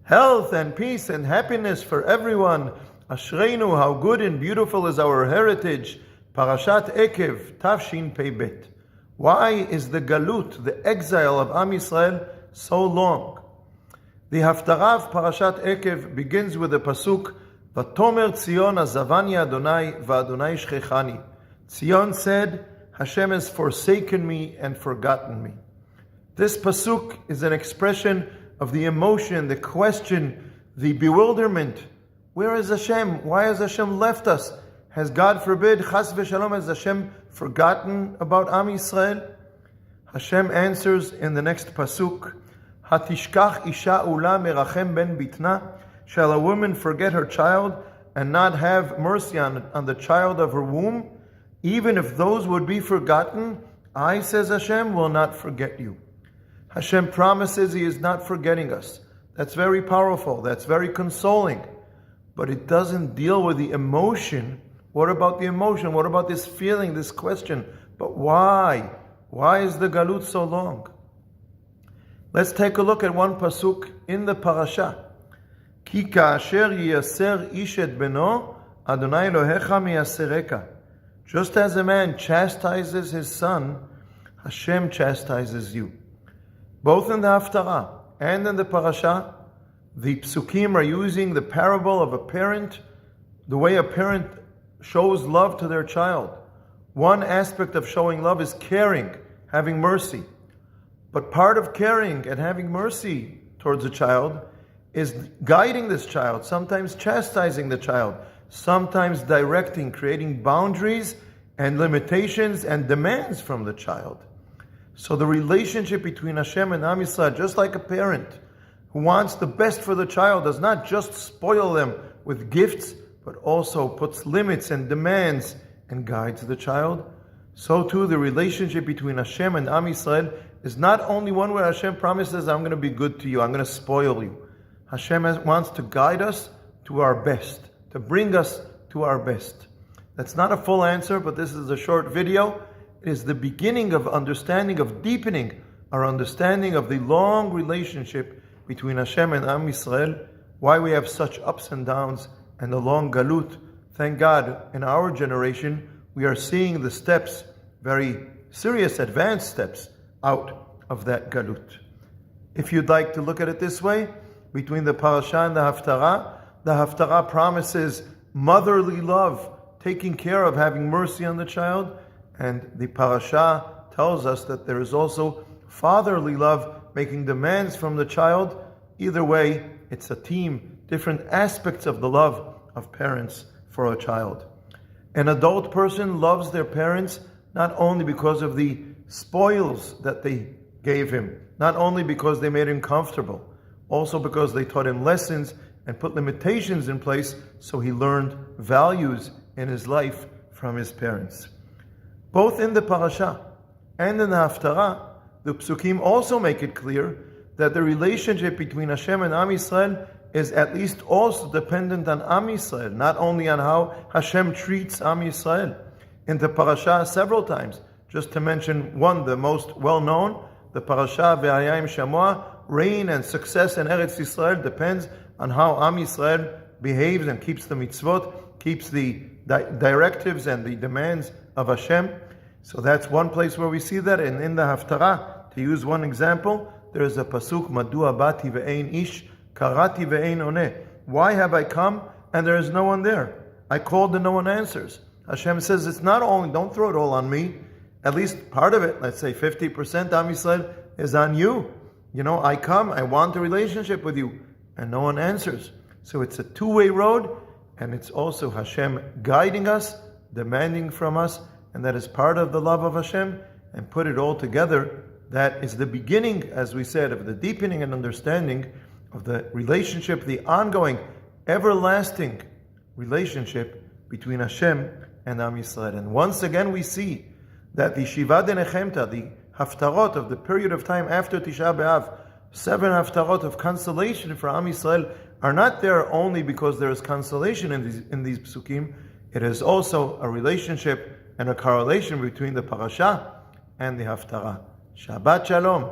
Health and peace and happiness for everyone. Ashreinu, how good and beautiful is our heritage. Parashat Ekev, Tafshin Pei Bet. Why is the galut, the exile of Am Yisrael, so long? The Haftarah of Parashat Ekev begins with the pasuk, Vatomer Tzion azavani Adonai va'Adonai shchechani. Tzion said, Hashem has forsaken me and forgotten me. This pasuk is an expression of the emotion, the question, the bewilderment. Where is Hashem? Why has Hashem left us? Has God forbid, chas v'shalom, has Hashem forgotten about Am Yisrael? Hashem answers in the next pasuk, Hatishkach isha ula merachem ben bitna. Shall a woman forget her child and not have mercy on the child of her womb? Even if those would be forgotten, I, says Hashem, will not forget you. Hashem promises He is not forgetting us. That's very powerful. That's very consoling. But it doesn't deal with the emotion. What about the emotion? What about this feeling, this question? But why? Why is the galut so long? Let's take a look at one pasuk in the parasha. Ki ka'asher yiyaser ish et beno, Adonai Elohecha miyasereka. Just as a man chastises his son, Hashem chastises you. Both in the Haftarah and in the Parasha, the Psukim are using the parable of a parent, the way a parent shows love to their child. One aspect of showing love is caring, having mercy. But part of caring and having mercy towards a child is guiding this child, sometimes chastising the child, sometimes directing, creating boundaries and limitations and demands from the child. So the relationship between Hashem and Am Yisrael, just like a parent who wants the best for the child, does not just spoil them with gifts, but also puts limits and demands and guides the child. So too the relationship between Hashem and Am Yisrael is not only one where Hashem promises, I'm going to be good to you, I'm going to spoil you. Hashem wants to guide us to our best, to bring us to our best. That's not a full answer, but this is a short video. It is the beginning of understanding, of deepening our understanding of the long relationship between Hashem and Am Yisrael, why we have such ups and downs, and the long galut. Thank God, in our generation, we are seeing the steps, very serious, advanced steps, out of that galut. If you'd like to look at it this way, between the parasha and the haftarah promises motherly love, taking care of having mercy on the child, and the parasha tells us that there is also fatherly love, making demands from the child. Either way, it's a team, different aspects of the love of parents for a child. An adult person loves their parents not only because of the spoils that they gave him, not only because they made him comfortable, also because they taught him lessons and put limitations in place so he learned values in his life from his parents. Both in the parasha and in the haftarah, the psukim also make it clear that the relationship between Hashem and Am Yisrael is at least also dependent on Am Yisrael, not only on how Hashem treats Am Yisrael. In the parasha several times, just to mention one, the most well-known, the parasha Ve'ayim Shamoa, reign and success in Eretz Yisrael depends on how Am Yisrael behaves and keeps the mitzvot, keeps the directives and the demands of Hashem. So that's one place where we see that. And in the Haftarah, to use one example, there is a pasuk, Madua bati ve'ein ish, karati ve'ein oneh. Why have I come and there is no one there? I called and no one answers. Hashem says, it's not only, don't throw it all on me. At least part of it, let's say 50% Am Yisrael is on you. You know, I come, I want a relationship with you, and no one answers. So it's a two-way road, and it's also Hashem guiding us, demanding from us, and that is part of the love of Hashem. And put it all together, that is the beginning, as we said, of the deepening and understanding of the relationship, the ongoing, everlasting relationship between Hashem and Am Yisrael. And once again we see that the Shiva de Nechemta, the haftarot of the period of time after Tisha B'Av, 7 haftarot of consolation for Am Yisrael, are not there only because there is consolation in these psukim. It is also a relationship and a correlation between the parasha and the haftarah. Shabbat Shalom.